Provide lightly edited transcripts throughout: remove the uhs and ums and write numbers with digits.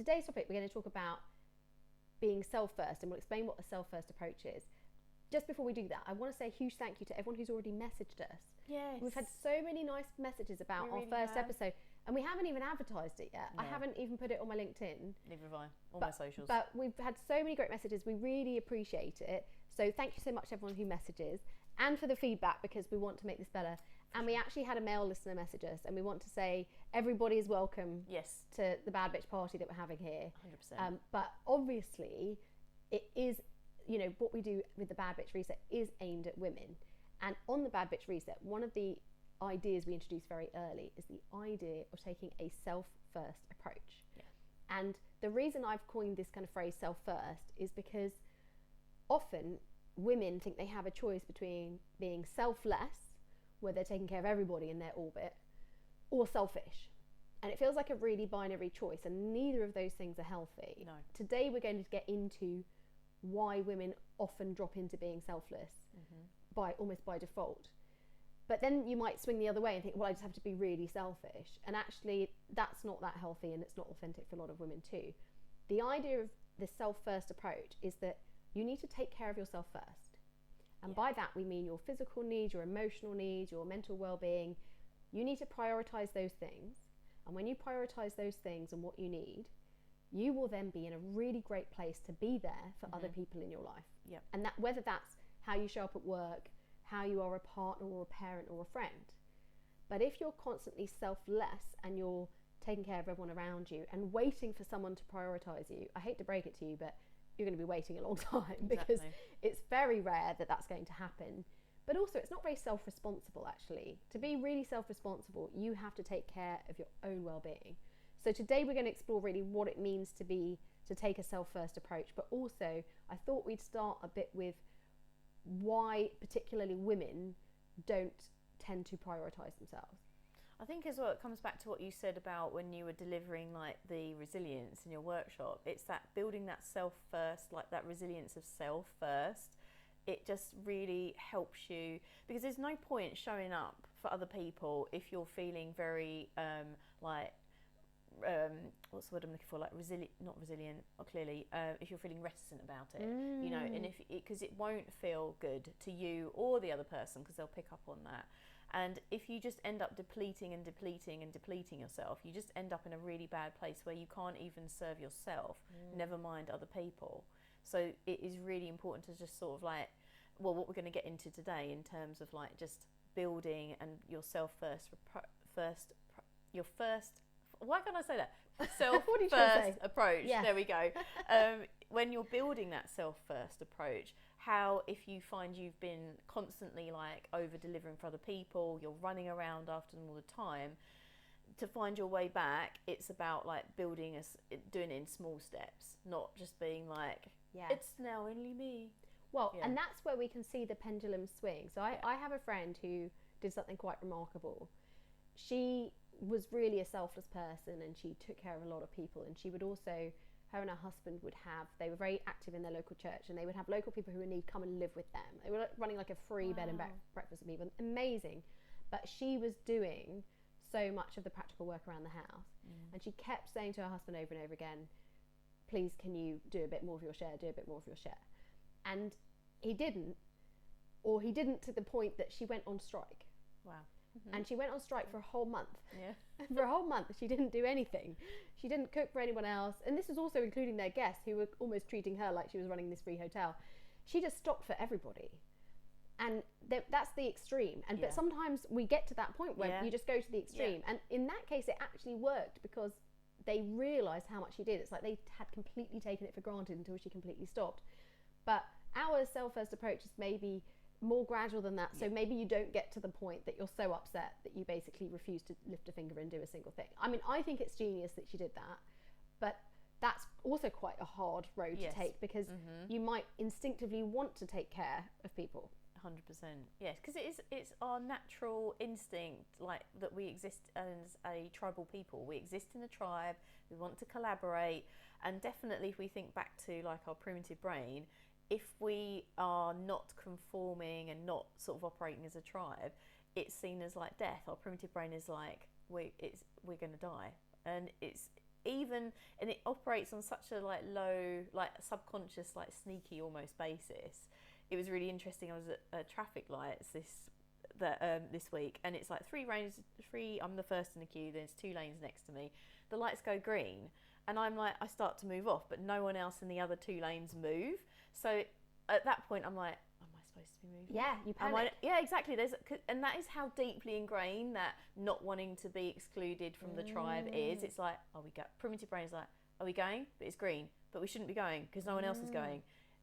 today's topic, we're going to talk about being self-first, and we'll explain what a self-first approach is. Just before we do that, I want to say a huge thank you to everyone who's already messaged us. Yes. We've had so many nice messages about our first episode, and we haven't even advertised it yet. No. I haven't even put it on my LinkedIn. Neither have I. All my socials. But we've had so many great messages. We really appreciate it. So thank you so much to everyone who messages, and for the feedback, because we want to make this better. And we actually had a male listener message us, and we want to say everybody is welcome to the Bad Bitch party that we're having here. 100%. But obviously, it is, you know, what we do with the Bad Bitch Reset is aimed at women. And on the Bad Bitch Reset, one of the ideas we introduced very early is the idea of taking a self-first approach. Yeah. And the reason I've coined this kind of phrase self-first is because often women think they have a choice between being selfless, where they're taking care of everybody in their orbit, or selfish. And it feels like a really binary choice, and neither of those things are healthy. No. Today we're going to get into why women often drop into being selfless almost by default. But then you might swing the other way and think, well, I just have to be really selfish. And actually, that's not that healthy, and it's not authentic for a lot of women too. The idea of the self-first approach is that you need to take care of yourself first. And by that, we mean your physical needs, your emotional needs, your mental well-being. You need to prioritize those things. And when you prioritize those things and what you need, you will then be in a really great place to be there for other people in your life. Yep. And that, whether that's how you show up at work, how you are a partner or a parent or a friend. But if you're constantly selfless and you're taking care of everyone around you and waiting for someone to prioritize you, I hate to break it to you, but you're going to be waiting a long time because it's very rare that that's going to happen. But also, it's not very self-responsible, actually. To be really self-responsible, you have to take care of your own well-being. So today we're going to explore really what it means to take a self-first approach, but also I thought we'd start a bit with why particularly women don't tend to prioritize themselves. I think as well, it comes back to what you said about when you were delivering like the resilience in your workshop. It's that building that self first, like that resilience of self first. It just really helps you, because there's no point showing up for other people if you're feeling very what's the word I'm looking for, like not resilient, or clearly, if you're feeling reticent about it, you know, and because it won't feel good to you or the other person, because they'll pick up on that. And if you just end up depleting yourself, you just end up in a really bad place where you can't even serve yourself, never mind other people. So it is really important to just sort of like, well, what we're going to get into today in terms of like just building and yourself why can't I say that? Self-first approach. Yeah. There we go. When you're building that self-first approach, how if you find you've been constantly like over-delivering for other people, you're running around after them all the time, to find your way back, it's about like doing it in small steps, not just being like, it's now only me. Well, and that's where we can see the pendulum swing. So I have a friend who did something quite remarkable. She was really a selfless person, and she took care of a lot of people, and she would also, her and her husband they were very active in their local church, and they would have local people who were in need come and live with them. They were running like a free bed and breakfast with people. Amazing. But she was doing so much of the practical work around the house, and she kept saying to her husband over and over again, please, can you do a bit more of your share, and he didn't to the point that she went on strike. Wow. And she went on strike for a whole month. Yeah. For a whole month, she didn't do anything. She didn't cook for anyone else. And this was also including their guests, who were almost treating her like she was running this free hotel. She just stopped for everybody. And that's the extreme. But sometimes we get to that point where you just go to the extreme. And in that case, it actually worked because they realised how much she did. It's like they had completely taken it for granted until she completely stopped. But our self-first approach is maybe more gradual than that. So maybe you don't get to the point that you're so upset that you basically refuse to lift a finger and do a single thing. I mean, I think it's genius that she did that, but that's also quite a hard road to take, because you might instinctively want to take care of people. 100%. Yes, because it's our natural instinct, like that we exist as a tribal people. We exist in a tribe. We want to collaborate, and definitely if we think back to like our primitive brain, if we are not conforming and not sort of operating as a tribe, it's seen as like death. Our primitive brain is like, we're going to die. And even, and it operates on such a like low, like subconscious, like sneaky almost basis. It was really interesting. I was at traffic lights this week, and it's like three. I'm the first in the queue. There's 2 lanes next to me. The lights go green, and I'm like, I start to move off, but no one else in the other 2 lanes move. So at that point, I'm like, am I supposed to be moving? Yeah, you panic. Yeah, exactly. And that is how deeply ingrained that not wanting to be excluded from the tribe is. It's like, primitive brain is like, are we going? But it's green, but we shouldn't be going because no one else is going.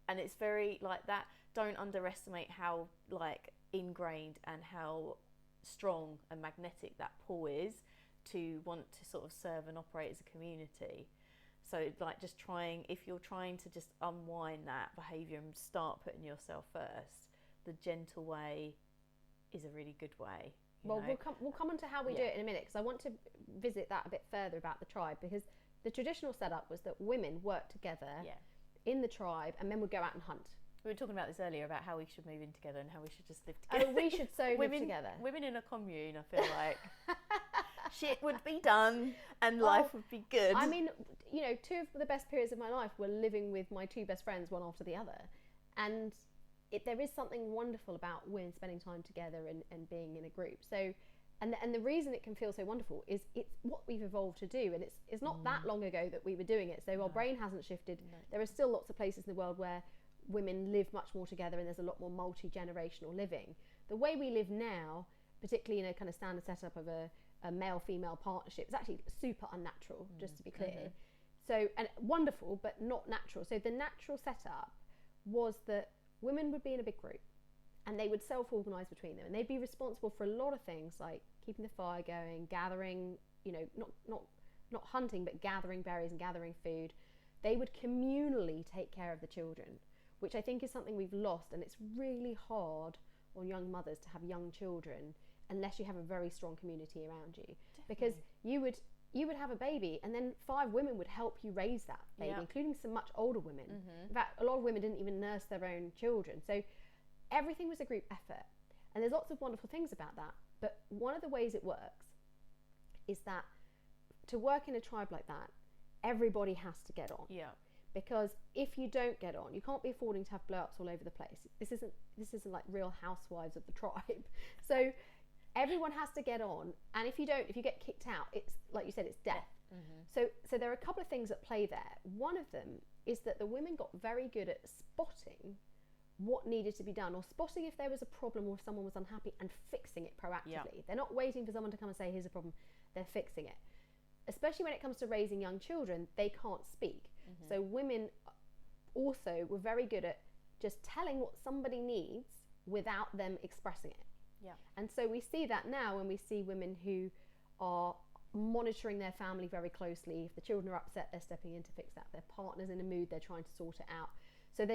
And it's very like that. Don't underestimate how like ingrained and how strong and magnetic that pull is to want to sort of serve and operate as a community. So like just if you're trying to just unwind that behaviour and start putting yourself first, the gentle way is a really good way. Well, we'll come on to how we do it in a minute, because I want to visit that a bit further about the tribe, because the traditional setup was that women worked together in the tribe and men would go out and hunt. We were talking about this earlier about how we should move in together and how we should just live together. Oh, we should live together. Women in a commune, I feel like shit would be done and life would be good. I mean, 2 of the best periods of my life were living with my 2 best friends, one after the other. And there is something wonderful about women spending time together and being in a group. So, and the reason it can feel so wonderful is it's what we've evolved to do. And it's not that long ago that we were doing it. So our brain hasn't shifted. No. There are still lots of places in the world where women live much more together and there's a lot more multi-generational living. The way we live now, particularly in a kind of standard setup of a male-female partnership, is actually super unnatural, just to be clear. So, and wonderful, but not natural. So the natural setup was that women would be in a big group and they would self-organise between them, and they'd be responsible for a lot of things like keeping the fire going, gathering, not hunting, but gathering berries and gathering food. They would communally take care of the children, which I think is something we've lost, and it's really hard on young mothers to have young children unless you have a very strong community around you. Definitely. Because you would have a baby and then 5 women would help you raise that baby, including some much older women. In fact, a lot of women didn't even nurse their own children. So everything was a group effort, and there's lots of wonderful things about that. But one of the ways it works is that to work in a tribe like that, everybody has to get on. Yeah. Because if you don't get on, you can't be affording to have blow-ups all over the place. This isn't like Real Housewives of the tribe. So everyone has to get on, and if you get kicked out, it's like you said, it's death. So there are a couple of things at play there. One of them is that the women got very good at spotting what needed to be done, or spotting if there was a problem or if someone was unhappy and fixing it proactively. They're not waiting for someone to come and say, here's a problem. They're fixing it. Especially when it comes to raising young children, they can't speak. So women also were very good at just telling what somebody needs without them expressing it. Yeah. And so we see that now when we see women who are monitoring their family very closely. If the children are upset, they're stepping in to fix that. If their partner's in a mood, they're trying to sort it out. So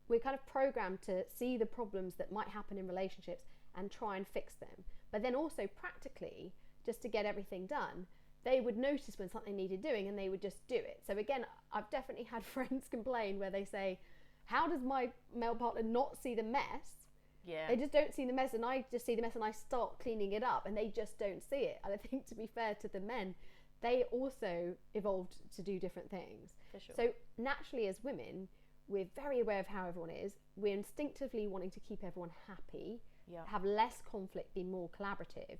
we're kind of programmed to see the problems that might happen in relationships and try and fix them. But then also practically, just to get everything done, they would notice when something needed doing and they would just do it. So again, I've definitely had friends complain where they say, how does my male partner not see the mess? Yeah. They just don't see the mess, and I just see the mess and I start cleaning it up, and they just don't see it. And I think, to be fair to the men, they also evolved to do different things. For sure. So naturally as women, we're very aware of how everyone is. We're instinctively wanting to keep everyone happy, have less conflict, be more collaborative.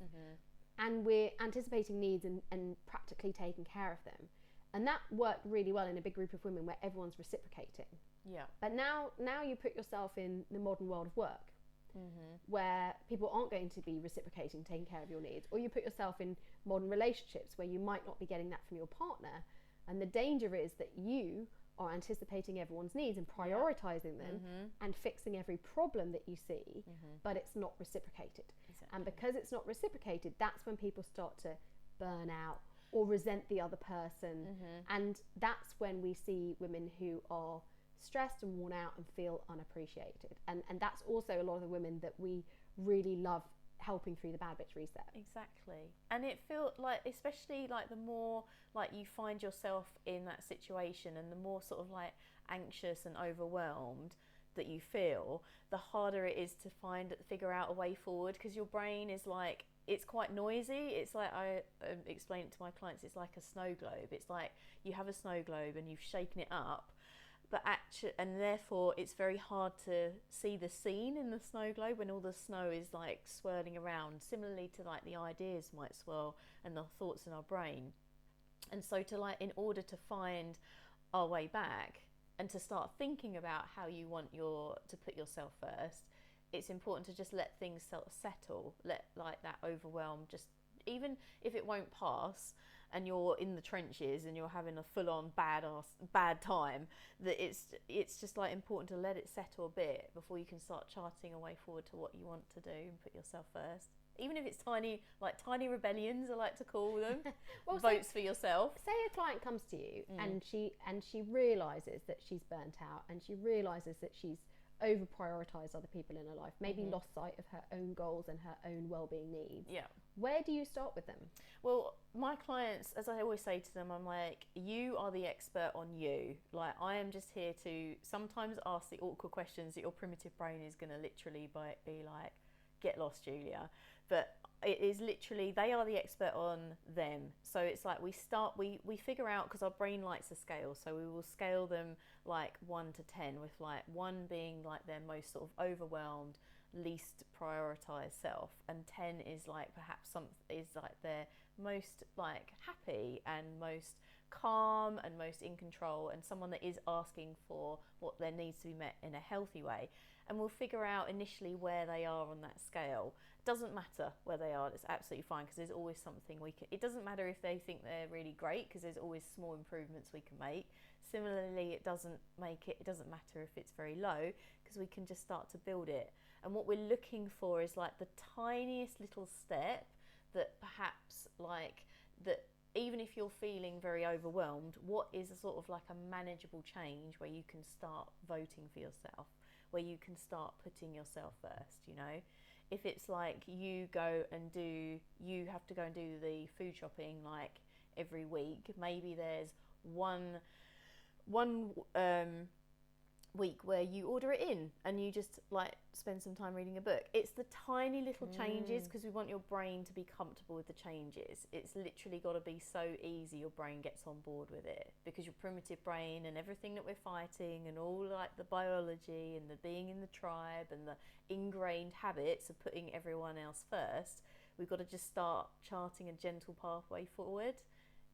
And we're anticipating needs and practically taking care of them. And that worked really well in a big group of women where everyone's reciprocating. Yeah. But now you put yourself in the modern world of work, where people aren't going to be reciprocating, taking care of your needs. Or you put yourself in modern relationships where you might not be getting that from your partner. And the danger is that you are anticipating everyone's needs and prioritising them and fixing every problem that you see, but it's not reciprocated. Exactly. And because it's not reciprocated, that's when people start to burn out or resent the other person. And that's when we see women who are stressed and worn out and feel unappreciated. And that's also a lot of the women that we really love helping through the bad bitch reset. Exactly. And it feels like, especially like the more like you find yourself in that situation and the more sort of like anxious and overwhelmed that you feel, the harder it is to figure out a way forward, because your brain is like it's quite noisy. It's like I explain it to my clients, it's like a snow globe. It's like you have a snow globe and you've shaken it up, but and therefore it's very hard to see the scene in the snow globe when all the snow is like swirling around, similarly to like the ideas might swirl and the thoughts in our brain. And so to like, in order to find our way back and to start thinking about how you want to put yourself first, it's important to just let things settle, let like that overwhelm, just even if it won't pass and you're in the trenches and you're having a full-on bad time, that it's just like important to let it settle a bit before you can start charting a way forward to what you want to do and put yourself first. Even if it's tiny rebellions, I like to call them. Well, votes for yourself. Say a client comes to you and she realises that she's burnt out, and she realises that she's over prioritised other people in her life, maybe lost sight of her own goals and her own well-being needs. Yeah. Where do you start with them? Well, my clients, as I always say to them, I'm like, you are the expert on you. Like, I am just here to sometimes ask the awkward questions that your primitive brain is going to literally be like, get lost, Julia. But it is literally, they are the expert on them. So it's like we figure out, because our brain likes a scale, so we will scale them like 1 to 10, with like 1 being like their most sort of overwhelmed, least prioritized self, and 10 is like perhaps their most like happy and most calm and most in control, and someone that is asking for what their needs to be met in a healthy way. And we'll figure out initially where they are on that scale. Doesn't matter where they are, it's absolutely fine, because there's always something it doesn't matter if they think they're really great, because there's always small improvements we can make. Similarly, it doesn't matter if it's very low, because we can just start to build it. And what we're looking for is like the tiniest little step that perhaps like that, even if you're feeling very overwhelmed, what is a sort of like a manageable change where you can start voting for yourself, where you can start putting yourself first, you know? If it's like you have to go and do the food shopping like every week, maybe there's one week where you order it in and you just like spend some time reading a book. It's the tiny little changes, because we want your brain to be comfortable with the changes. It's literally got to be so easy your brain gets on board with it, because your primitive brain and everything that we're fighting and all like the biology and the being in the tribe and the ingrained habits of putting everyone else first, we've got to just start charting a gentle pathway forward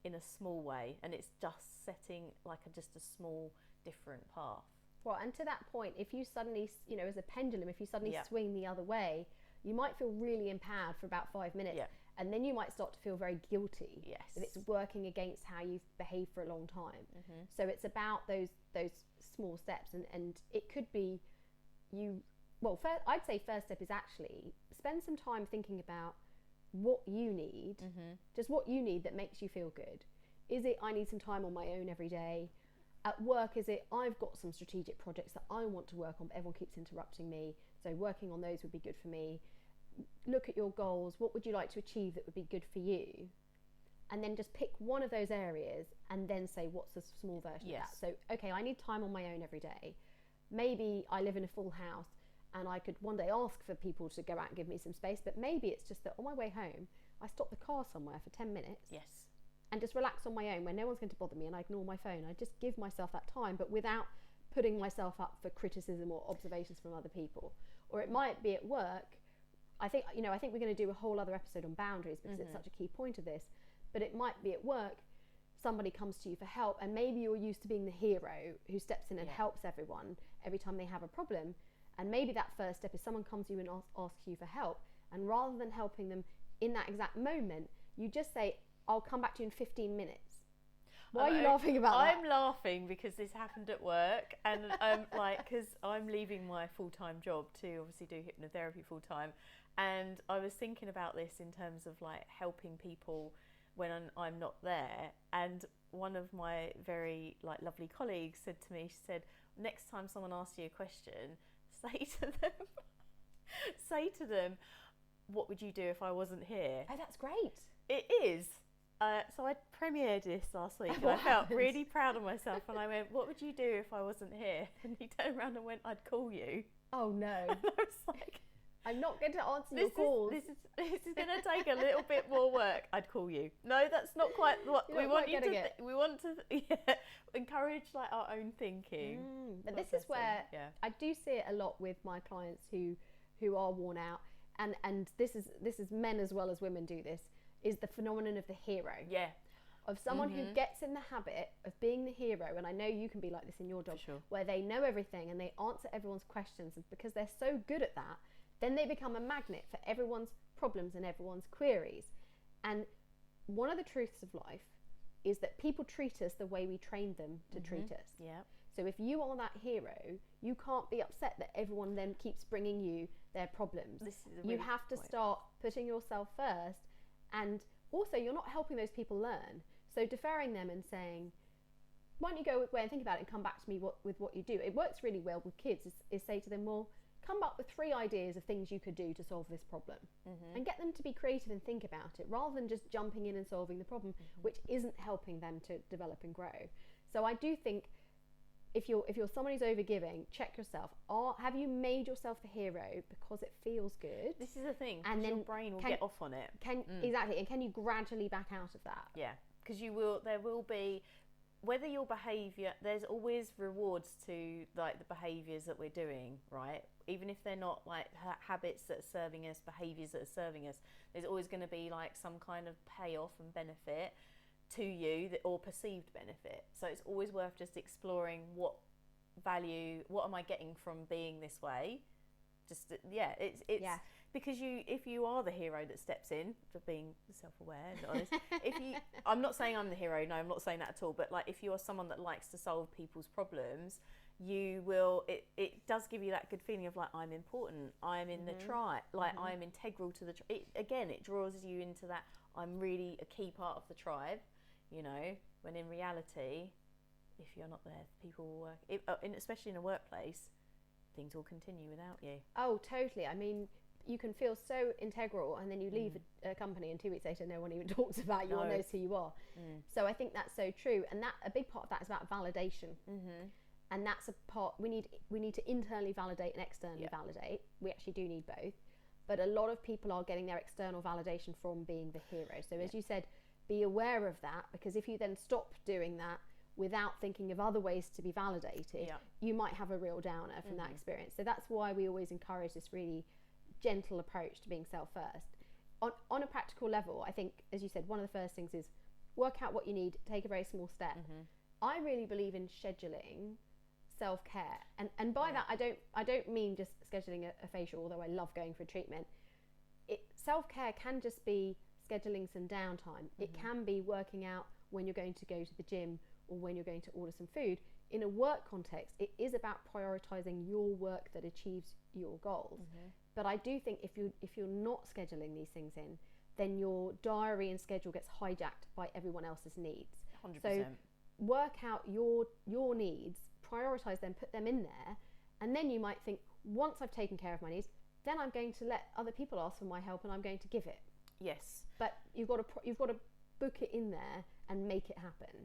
in a small way, and it's just setting like just a small different path. Well, and to that point, if you suddenly, as a pendulum, if you suddenly swing the other way, you might feel really empowered for about 5 minutes, and then you might start to feel very guilty if it's working against how you've behaved for a long time. So it's about those small steps, and it could be I'd say first step is actually spend some time thinking about what you need, just what you need that makes you feel good. Is it I need some time on my own every day? At work, is it I've got some strategic projects that I want to work on, but everyone keeps interrupting me, so working on those would be good for me. Look at your goals. What would you like to achieve that would be good for you? And then just pick one of those areas and then say, what's a small version of that? So, okay, I need time on my own every day. Maybe I live in a full house and I could one day ask for people to go out and give me some space, but maybe it's just that on my way home, I stop the car somewhere for 10 minutes. Yes. And just relax on my own where no one's going to bother me, and I ignore my phone. I just give myself that time, but without putting myself up for criticism or observations from other people. Or it might be at work. I think we're going to do a whole other episode on boundaries, because it's such a key point of this. But it might be at work, somebody comes to you for help, and maybe you're used to being the hero who steps in and helps everyone every time they have a problem. And maybe that first step is someone comes to you and asks you for help, and rather than helping them in that exact moment, you just say, I'll come back to you in 15 minutes. Why are you laughing about that? I'm laughing because this happened at work, and because I'm leaving my full-time job to obviously do hypnotherapy full-time, and I was thinking about this in terms of like helping people when I'm not there. And one of my very like lovely colleagues said to me, she said, next time someone asks you a question, say to them, what would you do if I wasn't here? Oh, that's great. It is. So I premiered this last week, and I felt really proud of myself, and I went, what would you do if I wasn't here? And he turned around and went, I'd call you. Oh no. And I was like, I'm not going to answer your calls. This is going to take a little bit more work. I'd call you. No, that's not quite what we want you to. We want to encourage like our own thinking. But this is where I do see it a lot with my clients who are worn out, and this is men as well as women do this. Is the phenomenon of the hero. Yeah. Of someone who gets in the habit of being the hero, and I know you can be like this in your job, where they know everything and they answer everyone's questions, and because they're so good at that, then they become a magnet for everyone's problems and everyone's queries. And one of the truths of life is that people treat us the way we trained them to treat us. Yeah. So if you are that hero, you can't be upset that everyone then keeps bringing you their problems. You have to start putting yourself first, and also you're not helping those people learn. So deferring them and saying, why don't you go away and think about it and come back to me with what you do. It works really well with kids is say to them, well, come up with 3 ideas of things you could do to solve this problem, and get them to be creative and think about it rather than just jumping in and solving the problem, which isn't helping them to develop and grow. So I do think if you're someone who's overgiving, check yourself. Have you made yourself the hero because it feels good? This is the thing, and then your brain will get off on it. Exactly, and can you gradually back out of that? Yeah, because there will be, whether your behaviour, there's always rewards to like the behaviours that we're doing, right? Even if they're not like habits that are serving us, behaviours that are serving us, there's always going to be like some kind of payoff and benefit to you, or perceived benefit. So it's always worth just exploring what am I getting from being this way. It's because if you are the hero that steps in, for being self-aware and honest, I'm not saying I'm the hero, no, I'm not saying that at all, but like if you are someone that likes to solve people's problems, you will, it does give you that good feeling of like, I'm important, I'm in the tribe, like I'm integral to the tribe. Again, it draws you into that, I'm really a key part of the tribe, you know, when in reality, if you're not there, people will work, especially in a workplace, things will continue without you. Oh, totally. I mean, you can feel so integral, and then you leave a company, and 2 weeks later no one even talks about you or knows who you are. So I think that's so true, and that a big part of that is about validation. And that's a part we need to internally validate and externally validate. We actually do need both, but a lot of people are getting their external validation from being the hero. So as you said, be aware of that, because if you then stop doing that without thinking of other ways to be validated, you might have a real downer from that experience. So that's why we always encourage this really gentle approach to being self-first. On a practical level, I think, as you said, one of the first things is work out what you need, take a very small step. I really believe in scheduling self-care, and by that I don't mean just scheduling a facial, although I love going for a treatment. Self-care can just be scheduling some downtime. It can be working out when you're going to go to the gym or when you're going to order some food. In a work context, it is about prioritising your work that achieves your goals. But I do think if you're not scheduling these things in, then your diary and schedule gets hijacked by everyone else's needs. 100%. So work out your needs, prioritise them, put them in there, and then you might think, once I've taken care of my needs, then I'm going to let other people ask for my help and I'm going to give it. Yes. But you've got to book it in there and make it happen.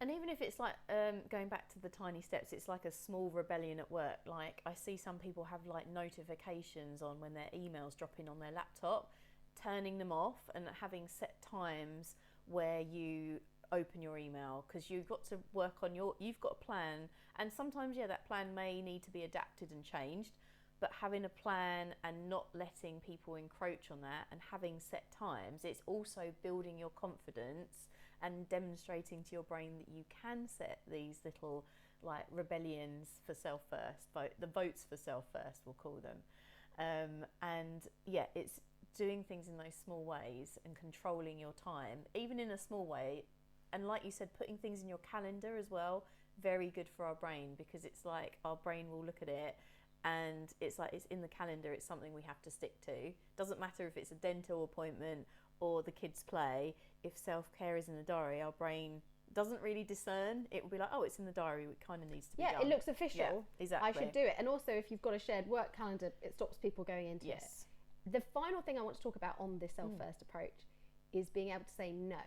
And even if it's like going back to the tiny steps, it's like a small rebellion at work. Like I see some people have like notifications on when their emails drop in on their laptop, turning them off and having set times where you open your email, because you've got to work on you've got a plan, and sometimes that plan may need to be adapted and changed, but having a plan and not letting people encroach on that and having set times, it's also building your confidence and demonstrating to your brain that you can set these little like rebellions for self-first, the votes for self-first we'll call them, and it's doing things in those small ways and controlling your time, even in a small way. And like you said, putting things in your calendar as well, very good for our brain, because it's like our brain will look at it and it's like it's in the calendar, it's something we have to stick to. Doesn't matter if it's a dental appointment or the kids' play, if self-care is in the diary, our brain doesn't really discern. It will be like, oh, it's in the diary, it kind of needs to be done. It looks official. Yeah, exactly. I should do it. And also, if you've got a shared work calendar, it stops people going into it. The final thing I want to talk about on this self-first approach is being able to say no.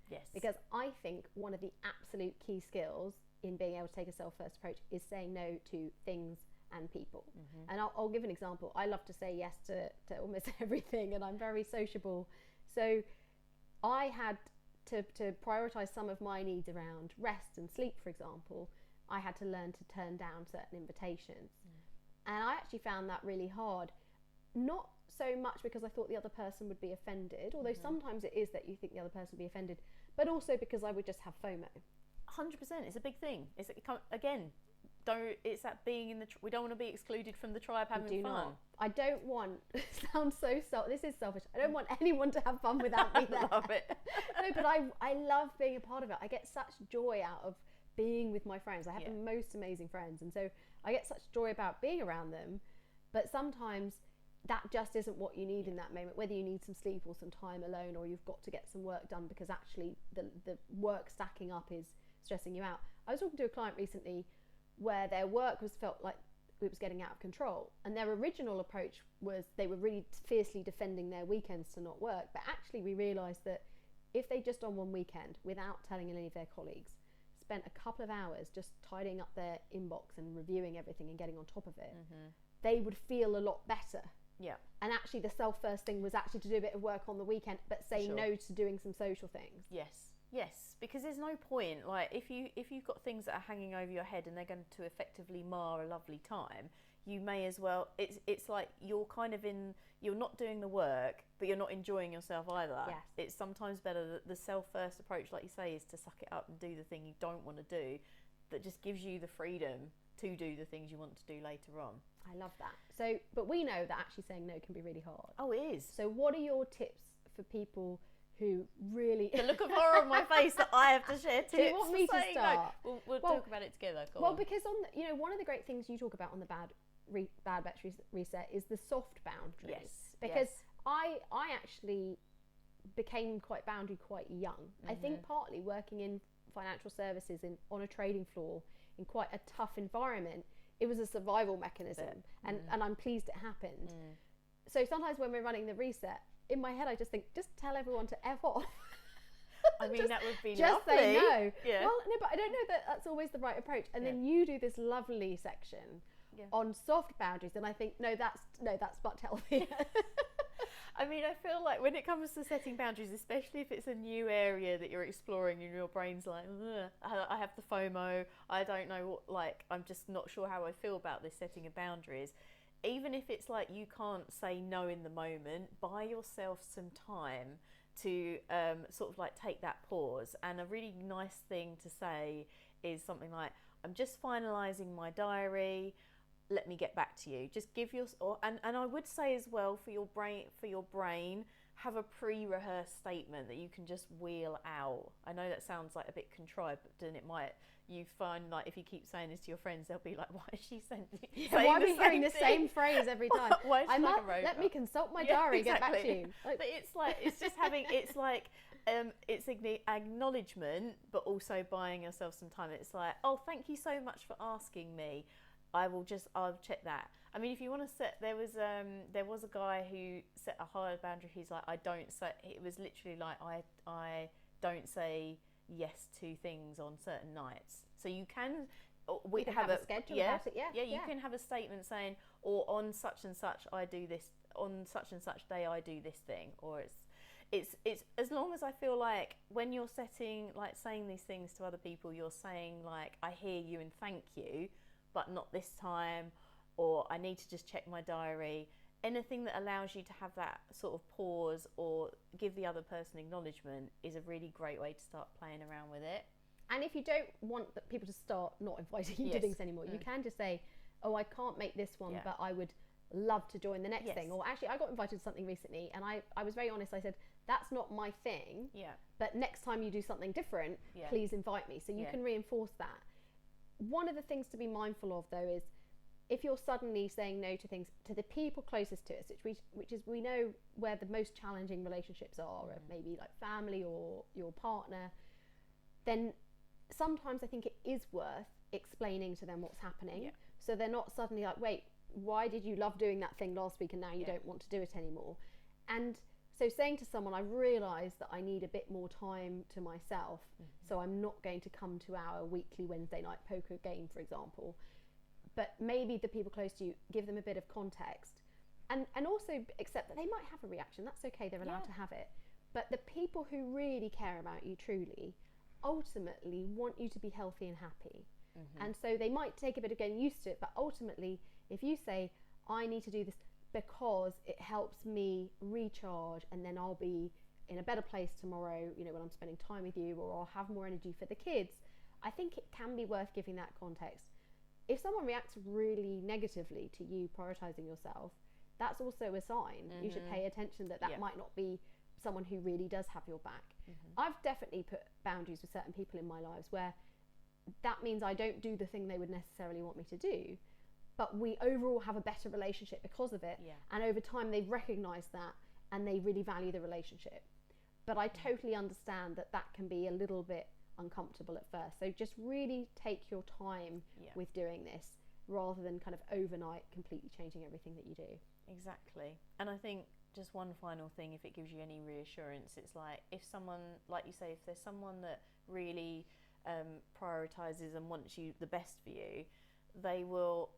Yes. Because I think one of the absolute key skills in being able to take a self-first approach is saying no to things and people. And I'll give an example. I love to say yes to almost everything, and I'm very sociable. So I had to prioritise some of my needs around rest and sleep, for example. I had to learn to turn down certain invitations. And I actually found that really hard. Not so much because I thought the other person would be offended, although sometimes it is that you think the other person would be offended, but also because I would just have FOMO. 100%. It's a big thing. It's that being in the we don't want to be excluded from the tribe having fun. Not. I don't want sounds so this is selfish. I don't want anyone to have fun without me there. I love it. No, but I love being a part of it. I get such joy out of being with my friends. I have the most amazing friends, and so I get such joy about being around them. But sometimes that just isn't what you need in that moment, whether you need some sleep or some time alone, or you've got to get some work done because actually the work stacking up is stressing you out. I was talking to a client recently where their work felt like it was getting out of control, and their original approach was they were really fiercely defending their weekends to not work, but actually we realised that if they just on one weekend, without telling any of their colleagues, spent a couple of hours just tidying up their inbox and reviewing everything and getting on top of it, they would feel a lot better. Yeah. And actually the self-first thing was actually to do a bit of work on the weekend, but say no to doing some social things. Yes, because there's no point, like if you've got things that are hanging over your head and they're going to effectively mar a lovely time, you may as well, it's like you're not doing the work, but you're not enjoying yourself either. Yes. It's sometimes better that the self-first approach, like you say, is to suck it up and do the thing you don't want to do, that just gives you the freedom to do the things you want to do later on. I love that. So, but we know that actually saying no can be really hard. Oh, it is. So what are your tips for people who really... The look of horror on my face that I have to share tips. Do you want me to start? No. We'll talk about it together. Because one of the great things you talk about on the Bad Batch Reset is the soft boundaries. Yes. Because I actually became quite boundary quite young. I think partly working in financial services on a trading floor in quite a tough environment, it was a survival mechanism, and I'm pleased it happened. So sometimes when we're running the reset, in my head I just think, just tell everyone to F off. I mean, that would be just lovely. Say no. Yeah. Well, no, but I don't know that that's always the right approach. And then you do this lovely section on soft boundaries, and I think that's much healthier. I mean, I feel like when it comes to setting boundaries, especially if it's a new area that you're exploring and your brain's like, I have the FOMO, I don't know I'm just not sure how I feel about this setting of boundaries. Even if it's like you can't say no in the moment, buy yourself some time to sort of like take that pause. And a really nice thing to say is something like, I'm just finalising my diary, let me get back to you. Just give and I would say as well, for your brain, have a pre-rehearsed statement that you can just wheel out. I know that sounds like a bit contrived, but then you find like if you keep saying this to your friends, they'll be like, why is she saying why are we hearing the same phrase every time? Why is she like a robot? Let me consult my diary, get back to you. But it's just having, it's acknowledgement, but also buying yourself some time. It's like, oh, thank you so much for asking me. I'll check that. I mean, if you want to there was a guy who set a higher boundary. He's like, it was literally like, I don't say yes to things on certain nights. So you can, we can have a schedule about it. You can have a statement saying, or on such and such I do this, on such and such day I do this thing, or it's as long as I feel like when you're saying these things to other people, you're saying like, I hear you and thank you, but not this time, or I need to just check my diary. Anything that allows you to have that sort of pause or give the other person acknowledgement is a really great way to start playing around with it. And if you don't want people to start not inviting you to things anymore, you can just say, oh, I can't make this one, but I would love to join the next thing. Or actually, I got invited to something recently, and I was very honest. I said, that's not my thing, but next time you do something different, please invite me. So you can reinforce that. One of the things to be mindful of, though, is if you're suddenly saying no to things to the people closest to us, which is we know where the most challenging relationships are, maybe like family or your partner, then sometimes I think it is worth explaining to them what's happening, so they're not suddenly like, wait, why did you love doing that thing last week and now you don't want to do it anymore? And so saying to someone, I've realised that I need a bit more time to myself, so I'm not going to come to our weekly Wednesday night poker game, for example, but maybe the people close to you, give them a bit of context, and also accept that they might have a reaction. That's okay, they're allowed to have it. But the people who really care about you truly ultimately want you to be healthy and happy. And so they might take a bit of getting used to it, but ultimately, if you say, I need to do this because it helps me recharge, and then I'll be in a better place tomorrow, you know, when I'm spending time with you, or I'll have more energy for the kids, I think it can be worth giving that context. If someone reacts really negatively to you prioritizing yourself, that's also a sign. You should pay attention that might not be someone who really does have your back. I've definitely put boundaries with certain people in my lives where that means I don't do the thing they would necessarily want me to do, but we overall have a better relationship because of it. And over time they've recognized that and they really value the relationship. But I totally understand that that can be a little bit uncomfortable at first. So just really take your time with doing this, rather than kind of overnight completely changing everything that you do. Exactly. And I think just one final thing, if it gives you any reassurance, it's like, if someone, like you say, if there's someone that really prioritizes and wants you the best for you, they will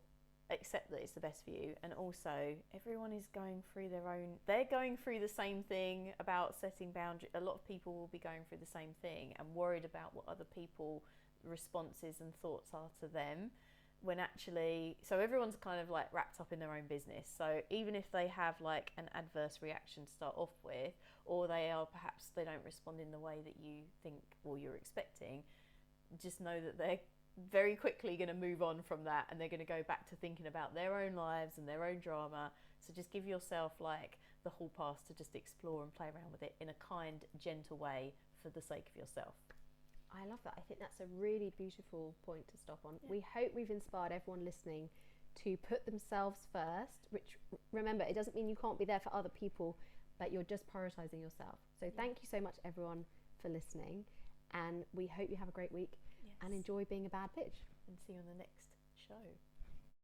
accept that it's the best for you. And also, everyone is going through they're going through the same thing about setting boundaries. A lot of people will be going through the same thing and worried about what other people responses and thoughts are to them, when actually, so everyone's kind of like wrapped up in their own business. So even if they have like an adverse reaction to start off with, or they don't respond in the way that you think or you're expecting, just know that they're very quickly going to move on from that, and they're going to go back to thinking about their own lives and their own drama. So just give yourself like the hall pass to just explore and play around with it in a kind, gentle way for the sake of yourself. I love that. I think that's a really beautiful point to stop on. We hope we've inspired everyone listening to put themselves first, which, remember, it doesn't mean you can't be there for other people, but you're just prioritizing yourself. So thank you so much, everyone, for listening, and we hope you have a great week and enjoy being a bad bitch. And see you on the next show.